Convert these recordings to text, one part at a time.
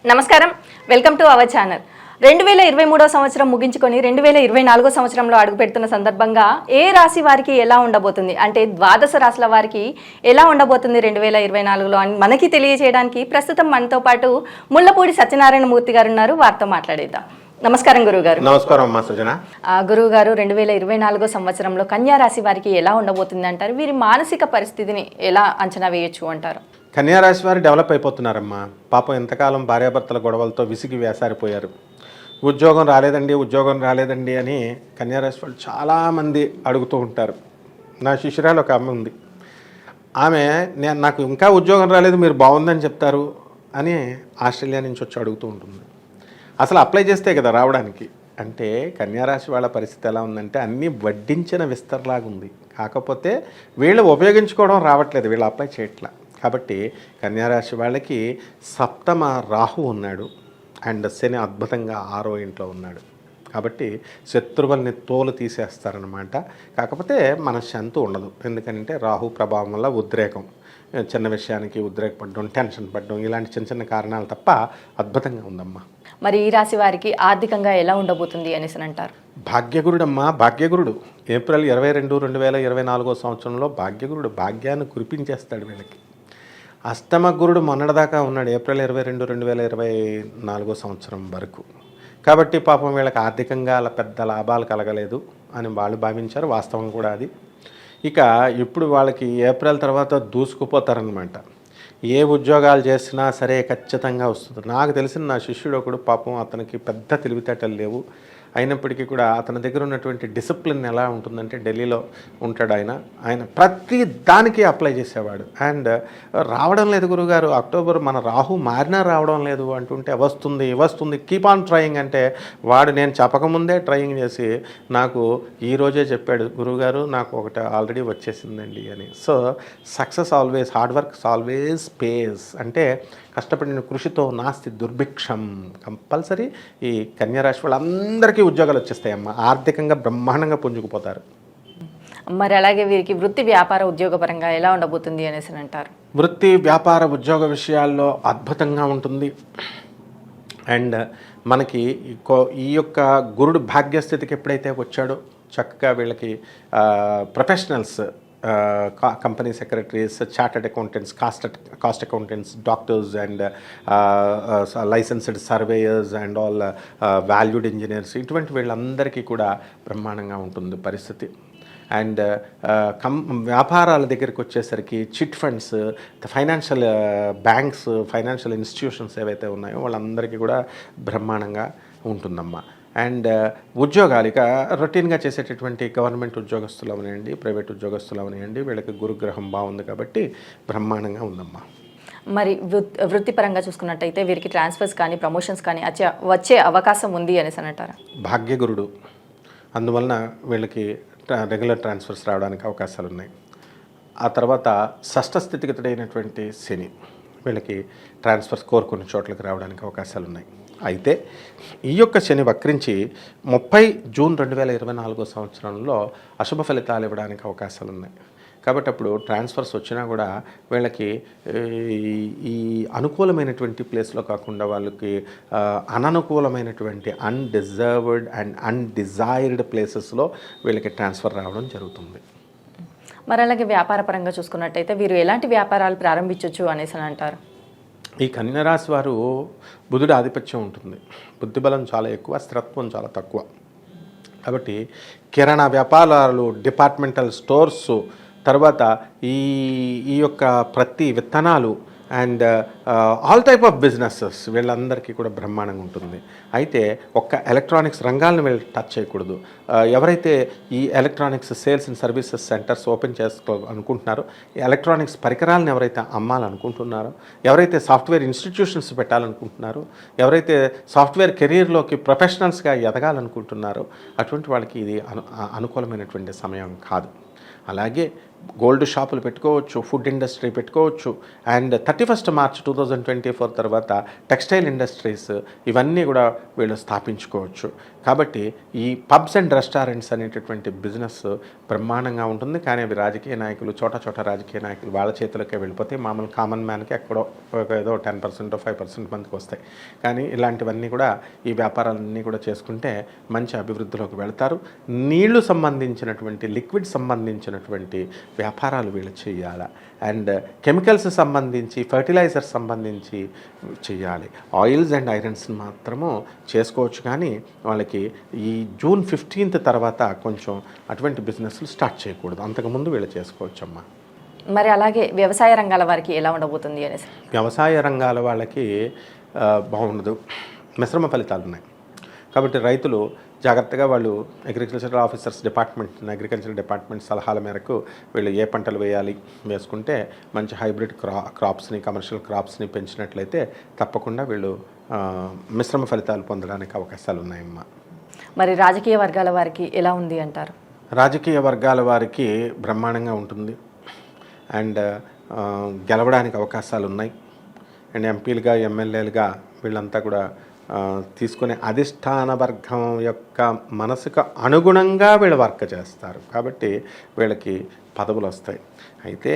నమస్కారం, welcome to our channel. 2023 సంవత్సరం ముగించుకొని 2024 సంవత్సరంలో అడుగుపెడుతున్న సందర్భంగా ఏ రాశి వారికి ఎలా ఉండబోతుంది, అంటే ద్వాదశ రాశుల వారికి ఎలా ఉండబోతుంది 2024లో అని మనకి తెలియజేయడానికి ప్రస్తుతం మనతో పాటు ముళ్ళపూడి సత్యనారాయణ మూర్తి గారు ఉన్నారు. వారితో మాట్లాడేద్దాం. నమస్కారం గురుగారు. నమస్కారం అమ్మా సృజన. గురుగారు, 2024 సంవత్సరంలో కన్యా రాశి వారికి ఎలా ఉండబోతుంది అంటారు? వీరి మానసిక పరిస్థితిని ఎలా అంచనా వేయొచ్చు అంటారు? కన్యారాశి వారు డెవలప్ అయిపోతున్నారమ్మా. పాపం ఎంతకాలం భార్యాభర్తల గొడవలతో విసిగి వేసారిపోయారు. ఉద్యోగం రాలేదండి అని కన్యారాశి వాళ్ళు చాలామంది అడుగుతూ ఉంటారు. నా శిష్యురాలు ఒక అమ్మ ఉంది. ఆమె నాకు ఇంకా ఉద్యోగం రాలేదు, మీరు బాగుందని చెప్తారు అని ఆస్ట్రేలియా నుంచి వచ్చి అడుగుతూ ఉంటుంది. అసలు అప్లై చేస్తే కదా రావడానికి. అంటే కన్యారాశి వాళ్ళ పరిస్థితి ఎలా ఉందంటే అన్నీ వడ్డించిన విస్తరలాగా ఉంది. కాకపోతే వీళ్ళు ఉపయోగించుకోవడం రావట్లేదు, వీళ్ళు అప్లై చేయట్లా. కాబట్టి కన్యారాశి వాళ్ళకి సప్తమ రాహు ఉన్నాడు అండ్ శని అద్భుతంగా 6వ ఇంట్లో ఉన్నాడు. కాబట్టి శత్రువుల్ని తోలు తీసేస్తారనమాట. కాకపోతే మనశ్శాంతి ఉండదు. ఎందుకంటే రాహు ప్రభావం వల్ల ఉద్రేకం, చిన్న విషయానికి ఉద్రేకపడడం, టెన్షన్ పడడం, ఇలాంటి చిన్న చిన్న కారణాలు తప్ప అద్భుతంగా ఉందమ్మా. మరి ఈ రాశి వారికి ఆర్థికంగా ఎలా ఉండబోతుంది అనేసి అంటారు? భాగ్యగురుడమ్మా, భాగ్యగురుడు ఏప్రిల్ 22, 2024 సంవత్సరంలో భాగ్యగురుడు భాగ్యాన్ని కురిపించేస్తాడు వీళ్ళకి. అష్టమ గురుడు మొన్నటిదాకా ఉన్నాడు ఏప్రిల్ 22, 2024 సంవత్సరం వరకు. కాబట్టి పాపం వీళ్ళకి ఆర్థికంగా అలా పెద్ద లాభాలు కలగలేదు అని వాళ్ళు భావించారు. వాస్తవం కూడా అది. ఇక ఇప్పుడు వాళ్ళకి ఏప్రిల్ తర్వాత దూసుకుపోతారనమాట. ఏ ఉద్యోగాలు చేసినా సరే ఖచ్చితంగా వస్తుంది. నాకు తెలిసిన నా శిష్యుడు ఒకడు, పాపం అతనికి పెద్ద తెలివితేటలు లేవు, అయినప్పటికీ కూడా అతని దగ్గర ఉన్నటువంటి డిసిప్లిన్ ఎలా ఉంటుందంటే, ఢిల్లీలో ఉంటాడు ఆయన ప్రతి దానికి అప్లై చేసేవాడు. అండ్ రావడం లేదు గురుగారు, అక్టోబర్ మన రాహు మారినా రావడం లేదు అంటుంటే వస్తుంది కీప్ ఆన్ ట్రయింగ్ అంటే వాడు నేను చెప్పకముందే ట్రయింగ్ చేసి నాకు ఈరోజే చెప్పాడు, గురుగారు నాకు ఒకటి ఆల్రెడీ వచ్చేసిందండి అని. So success always, hard work always pays. అంటే కష్టపడిన కృషితో నాస్తి దుర్భిక్షం. కంపల్సరీ ఈ కన్యారాశి వాళ్ళందరికీ ఉద్యోగాలు వచ్చేస్తాయమ్మా. ఆర్థికంగా బ్రహ్మాండంగా పుంజుకుపోతారు. మరి అలాగే వీరికి వృత్తి వ్యాపార ఉద్యోగపరంగా ఎలా ఉండబోతుంది అనేసి అంటారు? వృత్తి వ్యాపార ఉద్యోగ విషయాల్లో అద్భుతంగా ఉంటుంది. అండ్ మనకి ఈ యొక్క గురుడు భాగ్యస్థితికి ఎప్పుడైతే వచ్చాడో చక్కగా వీళ్ళకి professionals, company secretaries, chartered accountants, cost accountants, doctors and licensed surveyors and all valued engineers, ఇటువంటి వీళ్ళందరికీ కూడా బ్రహ్మాండంగా ఉంటుంది పరిస్థితి. అండ్ వ్యాపారాల దగ్గరికి వచ్చేసరికి chit funds, financial banks, financial institutions ఏవైతే ఉన్నాయో వాళ్ళందరికీ కూడా బ్రహ్మాండంగా ఉంటుందమ్మా. అండ్ ఉద్యోగాలు ఇక రొటీన్గా చేసేటటువంటి గవర్నమెంట్ ఉద్యోగస్తులు అవనివ్వండి, ప్రైవేట్ ఉద్యోగస్తులు అవనివ్వండి, వీళ్ళకి గురుగ్రహం బాగుంది కాబట్టి బ్రహ్మాండంగా ఉందమ్మా. మరి వృత్తిపరంగా చూసుకున్నట్టయితే వీరికి ట్రాన్స్ఫర్స్ కానీ ప్రమోషన్స్ కానీ వచ్చే అవకాశం ఉంది అనేసి అంటారా? భాగ్యగురుడు, అందువలన వీళ్ళకి రెగ్యులర్ ట్రాన్స్ఫర్స్ రావడానికి అవకాశాలు ఉన్నాయి. ఆ తర్వాత షష్ఠ స్థితిగతుడైనటువంటి శని, వీళ్ళకి ట్రాన్స్ఫర్స్ కోరుకున్న చోట్లకి రావడానికి అవకాశాలు ఉన్నాయి. అయితే ఈ యొక్క శని వక్రించి 30 జూన్ 2024 సంవత్సరంలో అశుభ ఫలితాలు ఇవ్వడానికి అవకాశాలు ఉన్నాయి. కాబట్టి అప్పుడు ట్రాన్స్ఫర్స్ వచ్చినా కూడా వీళ్ళకి ఈ అనుకూలమైనటువంటి ప్లేస్లో కాకుండా వాళ్ళకి అననుకూలమైనటువంటి అన్డిజర్వ్డ్ అండ్ అన్డిజైర్డ్ ప్లేసెస్లో వీళ్ళకి ట్రాన్స్ఫర్ రావడం జరుగుతుంది. మరి అలాగే వ్యాపార పరంగా చూసుకున్నట్టయితే వీరు ఎలాంటి వ్యాపారాలు ప్రారంభించవచ్చు అనేసి అంటారు? ఈ కన్యరాశి వారు బుధుడి ఆధిపత్యం ఉంటుంది. బుద్ధిబలం చాలా ఎక్కువ, స్థిరత్వం చాలా తక్కువ. కాబట్టి కిరాణా వ్యాపారాలు, డిపార్ట్మెంటల్ స్టోర్స్, తర్వాత ఈ యొక్క ప్రతి విత్తనాలు and all type of businesses వీళ్ళందరికీ కూడా బ్రహ్మాండంగా ఉంటుంది. అయితే ఒక్క ఎలక్ట్రానిక్స్ రంగాలను వీళ్ళు టచ్ చేయకూడదు. ఎవరైతే ఈ electronics sales and services centres open అనుకుంటున్నారో, ఎలక్ట్రానిక్స్ పరికరాలను ఎవరైతే అమ్మాలనుకుంటున్నారో, ఎవరైతే సాఫ్ట్వేర్ ఇన్స్టిట్యూషన్స్ పెట్టాలనుకుంటున్నారో, ఎవరైతే సాఫ్ట్వేర్ కెరీర్లోకి ప్రొఫెషనల్స్గా ఎదగాలనుకుంటున్నారో అటువంటి వాళ్ళకి ఇది అనుకూలమైనటువంటి సమయం కాదు. అలాగే గోల్డ్ షాపులు పెట్టుకోవచ్చు, ఫుడ్ ఇండస్ట్రీ పెట్టుకోవచ్చు. అండ్ 31 మార్చ్ 2024 తర్వాత టెక్స్టైల్ ఇండస్ట్రీస్ ఇవన్నీ కూడా వీళ్ళు స్థాపించుకోవచ్చు. కాబట్టి ఈ పబ్స్ అండ్ రెస్టారెంట్స్ అనేటటువంటి బిజినెస్ బ్రహ్మాండంగా ఉంటుంది. కానీ అవి రాజకీయ నాయకులు, చోట రాజకీయ నాయకులు వాళ్ళ చేతులకే వెళ్ళిపోతాయి. మామూలు కామన్ మ్యాన్కి ఎక్కడో ఏదో 10% 5% మందికి వస్తాయి. కానీ ఇలాంటివన్నీ కూడా ఈ వ్యాపారాలన్నీ కూడా చేసుకుంటే మంచి అభివృద్ధిలోకి వెళ్తారు. నీళ్లు సంబంధించినటువంటి, లిక్విడ్ సంబంధించినటువంటి వ్యాపారాలు వీళ్ళు చేయాలి. అండ్ కెమికల్స్ సంబంధించి, ఫర్టిలైజర్స్ సంబంధించి చేయాలి. ఆయిల్స్ అండ్ ఐరన్స్ మాత్రము చేసుకోవచ్చు. కానీ వాళ్ళకి ఈ జూన్ 15 తర్వాత కొంచెం అటువంటి బిజినెస్లు స్టార్ట్ చేయకూడదు. అంతకుముందు వీళ్ళు చేసుకోవచ్చమ్మా. మరి అలాగే వ్యవసాయ రంగాల వారికి ఎలా ఉండబోతుంది అనేసి? వ్యవసాయ రంగాల వాళ్ళకి బాగుండదు, మిశ్రమ ఫలితాలు ఉన్నాయి. కాబట్టి రైతులు జాగ్రత్తగా వాళ్ళు అగ్రికల్చరల్ ఆఫీసర్స్ అగ్రికల్చరల్ డిపార్ట్మెంట్ సలహాల మేరకు వీళ్ళు ఏ పంటలు వేసుకుంటే మంచి హైబ్రిడ్ క్రాప్స్ని, కమర్షియల్ క్రాప్స్ని పెంచినట్లయితే తప్పకుండా వీళ్ళు మిశ్రమ ఫలితాలు పొందడానికి అవకాశాలు ఉన్నాయమ్మా. మరి రాజకీయ వర్గాల వారికి ఎలా ఉంది అంటారు? రాజకీయ వర్గాల వారికి బ్రహ్మాండంగా ఉంటుంది. అండ్ గెలవడానికి అవకాశాలు ఉన్నాయి. అండ్ ఎంపీలుగా, ఎమ్మెల్యేలుగా వీళ్ళంతా కూడా తీసుకునే అధిష్టాన వర్గం యొక్క మనసుకు అనుగుణంగా వీళ్ళు వర్క్ చేస్తారు. కాబట్టి వీళ్ళకి పదవులు వస్తాయి. అయితే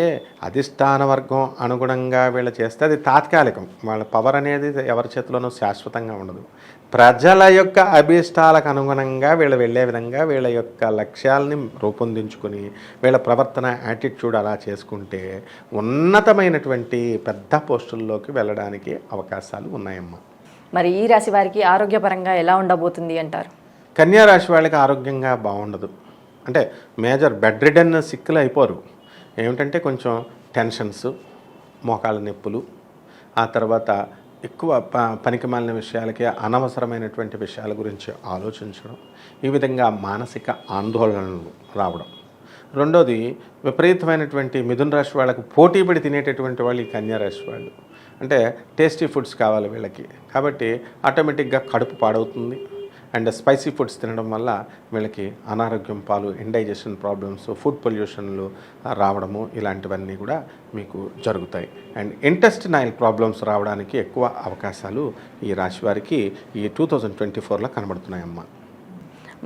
అధిష్టాన వర్గం అనుగుణంగా వీళ్ళు చేస్తే అది తాత్కాలికం. వాళ్ళ పవర్ అనేది ఎవరి చేతిలోనూ శాశ్వతంగా ఉండదు. ప్రజల యొక్క అభీష్టాలకు అనుగుణంగా వీళ్ళు వెళ్ళే విధంగా వీళ్ళ యొక్క లక్ష్యాలని రూపొందించుకొని వీళ్ళ ప్రవర్తన, యాటిట్యూడ్ అలా చేసుకుంటే ఉన్నతమైనటువంటి పెద్ద పోస్టుల్లోకి వెళ్ళడానికి అవకాశాలు ఉన్నాయమ్మా. మరి ఈ రాశి వారికి ఆరోగ్యపరంగా ఎలా ఉండబోతుంది అంటారు? కన్యా రాశి వాళ్ళకి ఆరోగ్యంగా బాగుండదు. అంటే మేజర్ బెడ్ రిడన్ సిక్కులు అయిపోరు. ఏమిటంటే కొంచెం టెన్షన్స్, మోకాళ్ళ నొప్పులు, ఆ తర్వాత ఎక్కువ పనికిమాలిన విషయాలకి, అనవసరమైనటువంటి విషయాల గురించి ఆలోచించడం, ఈ విధంగా మానసిక ఆందోళనలు రావడం. రెండోది విపరీతమైనటువంటి మిథున రాశి వాళ్ళకు పోటీపడి తినేటటువంటి వాళ్ళు ఈ కన్యా రాశి వాళ్ళు. అంటే టేస్టీ ఫుడ్స్ కావాలి వీళ్ళకి. కాబట్టి ఆటోమేటిక్గా కడుపు పాడవుతుంది. అండ్ స్పైసీ ఫుడ్స్ తినడం వల్ల వీళ్ళకి అనారోగ్యం పాలు, ఇండైజెషన్ ప్రాబ్లమ్స్, ఫుడ్ పొల్యూషన్లు రావడము ఇలాంటివన్నీ కూడా మీకు జరుగుతాయి. అండ్ ఇంటెస్టినైల్ ప్రాబ్లమ్స్ రావడానికి ఎక్కువ అవకాశాలు ఈ రాశి వారికి ఈ 2024లో కనబడుతున్నాయమ్మా.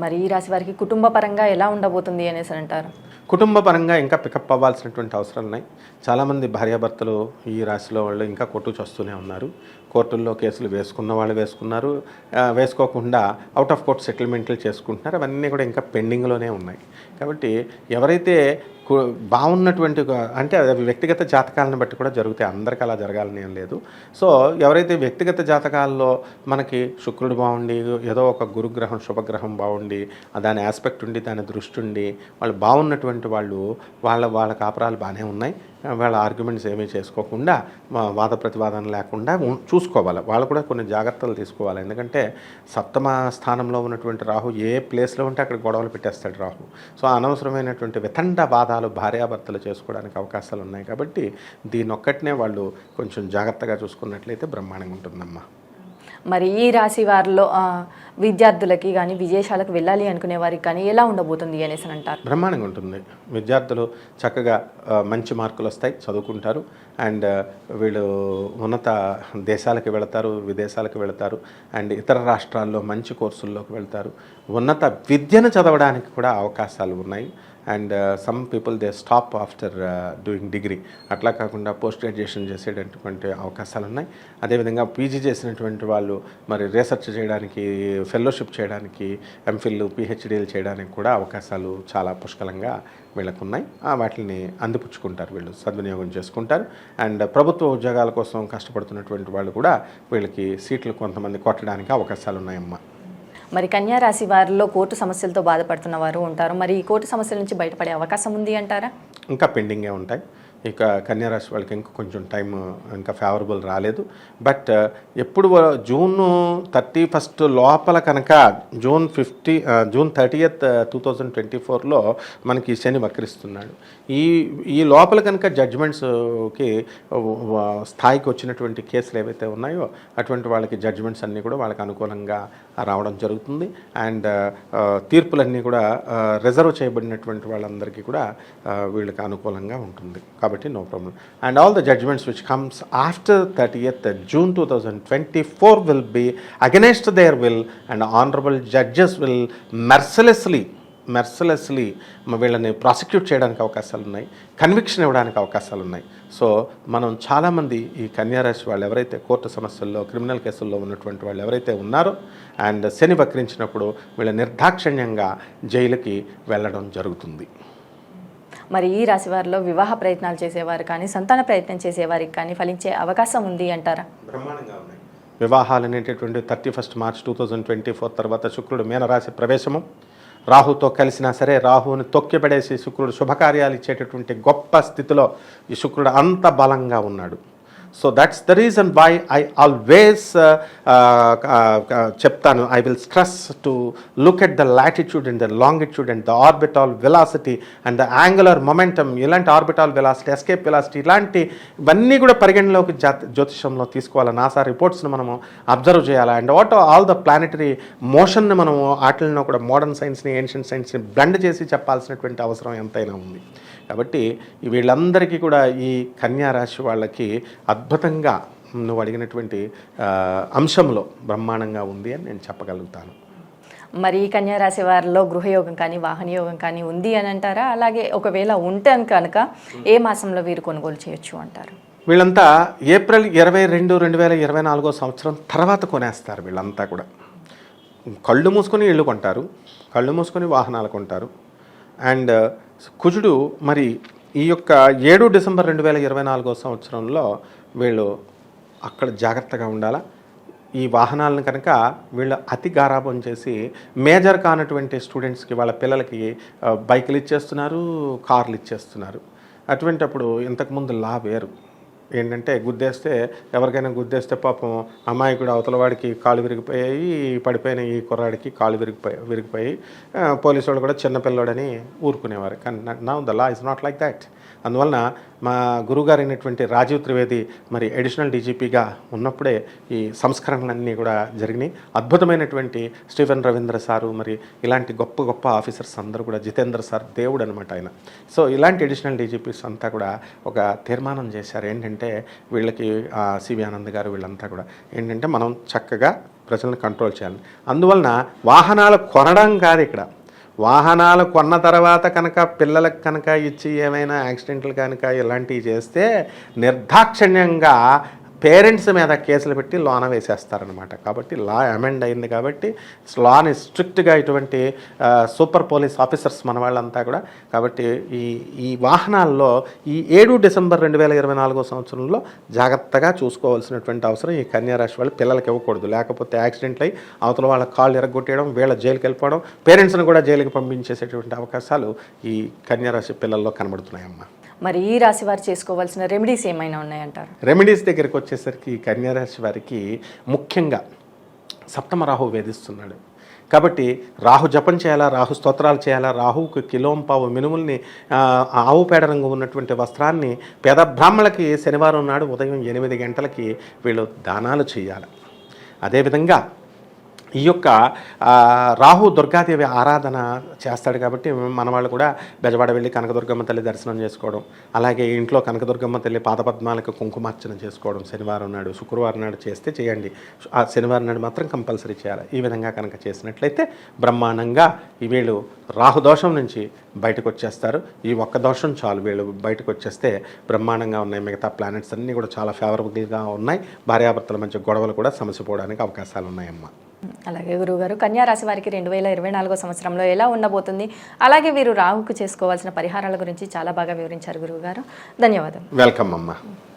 మరి ఈ రాశి వారికి కుటుంబ పరంగా ఎలా ఉండబోతుంది అనేసి అంటారు? కుటుంబ పరంగా ఇంకా పికప్ అవ్వాల్సినటువంటి అవసరాలు ఉన్నాయి. చాలామంది భార్యాభర్తలు ఈ రాశిలో వాళ్ళు ఇంకా కొట్టుకొస్తూనే ఉన్నారు. కోర్టుల్లో కేసులు వేసుకున్న వాళ్ళు వేసుకున్నారు, వేసుకోకుండా అవుట్ ఆఫ్ కోర్ట్ సెటిల్మెంట్లు చేసుకుంటున్నారు. అవన్నీ కూడా ఇంకా పెండింగ్లోనే ఉన్నాయి. కాబట్టి ఎవరైతే బాగున్నటువంటి, అంటే అవి వ్యక్తిగత జాతకాలను బట్టి కూడా జరుగుతాయి, అందరికీ అలా జరగాలని ఏం లేదు. సో ఎవరైతే వ్యక్తిగత జాతకాల్లో మనకి శుక్రుడు బాగుండి, ఏదో ఒక గురుగ్రహం, శుభగ్రహం బాగుండి, దాని ఆస్పెక్ట్ ఉండి, దాని దృష్టి ఉండి వాళ్ళు బాగున్నటువంటి వాళ్ళు వాళ్ళ కాపురాలు బాగానే ఉన్నాయి. వాళ్ళ ఆర్గ్యుమెంట్స్ ఏమీ చేసుకోకుండా, వాద ప్రతివాదన లేకుండా చూసుకోవాలి. వాళ్ళు కూడా కొన్ని జాగ్రత్తలు తీసుకోవాలి. ఎందుకంటే సప్తమ స్థానంలో ఉన్నటువంటి రాహు ఏ ప్లేస్లో ఉంటే అక్కడ గొడవలు పెట్టేస్తాడు రాహు. సో అనవసరమైనటువంటి వితండ బాధాలు భార్యాభర్తలు చేసుకోవడానికి అవకాశాలు ఉన్నాయి. కాబట్టి దీనొక్కటినే వాళ్ళు కొంచెం జాగ్రత్తగా చూసుకున్నట్లయితే బ్రహ్మాండంగా ఉంటుందమ్మా. మరి ఈ రాశి వారిలో విద్యార్థులకి కానీ, విదేశాలకు వెళ్ళాలి అనుకునే వారికి కానీ ఎలా ఉండబోతుంది అనేసి అంటారు? బ్రహ్మాండంగా ఉంటుంది. విద్యార్థులు చక్కగా మంచి మార్కులు వస్తాయి, చదువుకుంటారు. అండ్ వీళ్ళు ఉన్నత దేశాలకు వెళతారు, విదేశాలకు వెళతారు. అండ్ ఇతర రాష్ట్రాల్లో మంచి కోర్సుల్లోకి వెళ్తారు. ఉన్నత విద్యను చదవడానికి కూడా అవకాశాలు ఉన్నాయి. And some people they stop after doing degree. అట్లా కాకుండా పోస్ట్ గ్రాడ్యుయేషన్ చేసేటటువంటి అవకాశాలు ఉన్నాయి. అదేవిధంగా పీజీ చేసినటువంటి వాళ్ళు మరి రీసెర్చ్ చేయడానికి, ఫెలోషిప్ చేయడానికి, ఎంఫిల్, పిహెచ్డీలు చేయడానికి కూడా అవకాశాలు చాలా పుష్కలంగా వీళ్ళకు ఉన్నాయి. వాటిని అందిపుచ్చుకుంటారు, వీళ్ళు సద్వినియోగం చేసుకుంటారు. అండ్ ప్రభుత్వ ఉద్యోగాల కోసం కష్టపడుతున్నటువంటి వాళ్ళు కూడా వీళ్ళకి సీట్లు కొంతమంది కొట్టడానికి అవకాశాలు ఉన్నాయమ్మా. మరి కన్యా రాశి వారిలో కోర్టు సమస్యలతో బాధపడుతున్న వారు ఉంటారు. మరి ఈ కోర్టు సమస్యల నుంచి బయటపడే అవకాశం ఉంది అంటారా? ఇంకా పెండింగే ఉంటాయి. ఇక కన్యారాశి వాళ్ళకి ఇంకా కొంచెం టైం ఇంకా ఫేవరబుల్ రాలేదు. బట్ ఎప్పుడు జూన్ 31 లోపల కనుక జూన్ 30th 2024లో మనకి శని వక్రిస్తున్నాడు. ఈ లోపల కనుక జడ్జిమెంట్స్కి స్థాయికి వచ్చినటువంటి కేసులు ఏవైతే ఉన్నాయో అటువంటి వాళ్ళకి జడ్జిమెంట్స్ అన్నీ కూడా వాళ్ళకి అనుకూలంగా రావడం జరుగుతుంది. అండ్ తీర్పులన్నీ కూడా రిజర్వ్ చేయబడినటువంటి వాళ్ళందరికీ కూడా వీళ్ళకి అనుకూలంగా ఉంటుంది. కాబట్టి no problem. And all the judgments which comes after 30th June 2024 will be against their will, and honorable judges will mercilessly వీళ్ళని ప్రాసిక్యూట్ చేయడానికి అవకాశాలు ఉన్నాయి, కన్విక్షన్ ఇవ్వడానికి అవకాశాలు ఉన్నాయి. సో మనం చాలామంది ఈ కన్యారాశి వాళ్ళు ఎవరైతే కోర్టు సమస్యల్లో క్రిమినల్ కేసుల్లో ఉన్నటువంటి వాళ్ళు ఎవరైతే ఉన్నారో అండ్ శని వక్రించినప్పుడు వీళ్ళ నిర్దాక్షిణ్యంగా జైలుకి వెళ్ళడం జరుగుతుంది. మరి ఈ రాశి వారిలో వివాహ ప్రయత్నాలు చేసేవారు కానీ సంతాన ప్రయత్నం చేసేవారికి కానీ ఫలించే అవకాశం ఉంది అంటారా? బ్రహ్మాండంగా ఉన్నాయి. వివాహాలు అనేటటువంటి 31 March 2024 తర్వాత శుక్రుడు మీనరాశి ప్రవేశము, రాహుతో కలిసినా సరే రాహుని తొక్కిపడేసి శుక్రుడు శుభకార్యాలు ఇచ్చేటటువంటి గొప్ప స్థితిలో ఈ శుక్రుడు అంత బలంగా ఉన్నాడు. So that's the reason why I always చెప్తాను, I will stress to look at the latitude and the longitude and the orbital velocity and the angular momentum. ఇలాంటి ఆర్బిటాల్ వెలాసిటీ, ఎస్కేప్ వెలాసిటీ ఇలాంటివన్నీ కూడా పరిగణలోకి జ్యోతిషంలో తీసుకోవాలి. నాసా రిపోర్ట్స్ని మనము observe చేయాలి. And what all the planetary మోషన్ని మనము వాటిల్లో కూడా మోడర్న్ సైన్స్ని ఏన్షియంట్ సైన్స్ని బ్లెండ్ చేసి చెప్పాల్సినటువంటి అవసరం ఎంతైనా ఉంది. కాబట్టి వీళ్ళందరికీ కూడా ఈ కన్యా రాశి వాళ్ళకి అద్భుతంగా నువ్వు అడిగినటువంటి అంశంలో బ్రహ్మాండంగా ఉంది అని నేను చెప్పగలుగుతాను. మరి ఈ కన్యా రాశి వారిలో గృహయోగం కానీ వాహన యోగం కానీ ఉంది అని అంటారా? అలాగే ఒకవేళ ఉంటే కనుక ఏ మాసంలో వీరు కొనుగోలు చేయొచ్చు అంటారు? వీళ్ళంతా ఏప్రిల్ 22, 2024 తర్వాత కొనేస్తారు. వీళ్ళంతా కూడా కళ్ళు మూసుకొని ఇళ్ళు కొంటారు, కళ్ళు మూసుకొని వాహనాలు కొంటారు. అండ్ కుజుడు మరి ఈ యొక్క 7 డిసెంబర్ 2024 వీళ్ళు అక్కడ జాగ్రత్తగా ఉండాలా. ఈ వాహనాలను కనుక వీళ్ళు అతి గారాబం చేసి మేజర్ కానటువంటి స్టూడెంట్స్కి వాళ్ళ పిల్లలకి బైకులు ఇచ్చేస్తున్నారు, కార్లు ఇచ్చేస్తున్నారు. అటువంటప్పుడు ఇంతకుముందు లా వేరు. ఏంటంటే గుద్దేస్తే ఎవరికైనా గుద్దేస్తే పాపం అమ్మాయి కూడా అవతల వాడికి కాళ్ళు విరిగిపోయాయి, పడిపోయిన ఈ కుర్రాడికి కాళ్ళు విరిగిపోయి పోలీసు వాళ్ళు కూడా చిన్నపిల్లోడని ఊరుకునేవారు. కానీ now the law is not like that. అందువలన మా గురువుగారు అయినటువంటి రాజీవ్ త్రివేది మరి అడిషనల్ డీజీపీగా ఉన్నప్పుడే ఈ సంస్కరణలన్నీ కూడా జరిగినాయి. అద్భుతమైనటువంటి స్టీఫెన్ రవీంద్ర సారు మరి ఇలాంటి గొప్ప గొప్ప ఆఫీసర్స్ అందరూ కూడా, జితేంద్ర సార్ దేవుడు అనమాట ఆయన. సో ఇలాంటి అడిషనల్ డీజీపీస్ అంతా కూడా ఒక తీర్మానం చేశారు. ఏంటంటే వీళ్ళకి సివి ఆనంద్ గారు వీళ్ళంతా కూడా ఏంటంటే మనం చక్కగా ప్రజలను కంట్రోల్ చేయాలి. అందువలన వాహనాలు కొనడం కాదు ఇక్కడ, వాహనాలు కొన్న తర్వాత కనుక పిల్లలకు కనుక ఇచ్చి ఏమైనా యాక్సిడెంట్లు కనుక ఇలాంటివి చేస్తే నిర్దాక్షిణ్యంగా పేరెంట్స్ మీద కేసులు పెట్టి లోన వేసేస్తారనమాట. కాబట్టి లా అమెండ్ అయింది కాబట్టి లాని స్ట్రిక్ట్గా ఇటువంటి సూపర్ పోలీస్ ఆఫీసర్స్ మన వాళ్ళంతా కూడా. కాబట్టి ఈ వాహనాల్లో ఈ 7 డిసెంబర్ 2024 జాగ్రత్తగా చూసుకోవాల్సినటువంటి అవసరం ఈ కన్యారాశి వాళ్ళు పిల్లలకి ఇవ్వకూడదు. లేకపోతే యాక్సిడెంట్లు అయ్యి అవతల వాళ్ళ కాళ్ళు ఎరగొట్టేయడం, వీళ్ళ జైలుకి వెళ్ళిపోవడం, పేరెంట్స్ని కూడా జైలుకి పంపించేసేటువంటి అవకాశాలు ఈ కన్యారాశి పిల్లల్లో కనబడుతున్నాయమ్మా. మరి ఈ రాశి వారు చేసుకోవాల్సిన రెమెడీస్ ఏమైనా ఉన్నాయంటారు? రెమెడీస్ దగ్గరికి వచ్చేసరికి కన్యారాశి వారికి ముఖ్యంగా సప్తమ రాహు వేధిస్తున్నాడు. కాబట్టి రాహు జపం చేయాలా, రాహు స్తోత్రాలు చేయాలా, రాహువుకి కిలోంపావు మినుముల్ని ఆవు పేడ రంగు ఉన్నటువంటి వస్త్రాన్ని పేద బ్రాహ్మణులకి శనివారం నాడు ఉదయం 8 గంటలకి వీళ్ళు దానాలు చేయాలి. అదేవిధంగా ఈ యొక్క రాహు దుర్గాదేవి ఆరాధన చేస్తాడు. కాబట్టి మన వాళ్ళు కూడా బెజవాడ వెళ్ళి కనకదుర్గమ్మ తల్లి దర్శనం చేసుకోవడం, అలాగే ఇంట్లో కనకదుర్గమ్మ తల్లి పాదపద్మాలకు కుంకుమార్చన చేసుకోవడం శనివారం నాడు, శుక్రవారం నాడు చేస్తే చేయండి. ఆ శనివారం నాడు మాత్రం కంపల్సరీ చేయాలి. ఈ విధంగా కనుక చేసినట్లయితే బ్రహ్మాండంగా ఈ వీళ్ళు రాహుదోషం నుంచి బయటకు వచ్చేస్తారు. ఈ ఒక్క దోషం చాలు, వీళ్ళు బయటకు వచ్చేస్తే బ్రహ్మాండంగా ఉన్నాయి. మిగతా ప్లానెట్స్ అన్నీ కూడా చాలా ఫేవరబుల్గా ఉన్నాయి. భార్యాభర్తల మధ్య గొడవలు కూడా సమసిపోవడానికి అవకాశాలు ఉన్నాయమ్మా. అలాగే గురువుగారు, కన్యా రాశి వారికి 2024 ఎలా ఉండబోతుంది, అలాగే వీరు రాహుకు చేసుకోవాల్సిన పరిహారాల గురించి చాలా బాగా వివరించారు గురువుగారు. ధన్యవాదాలు. వెల్కమ్ అమ్మా.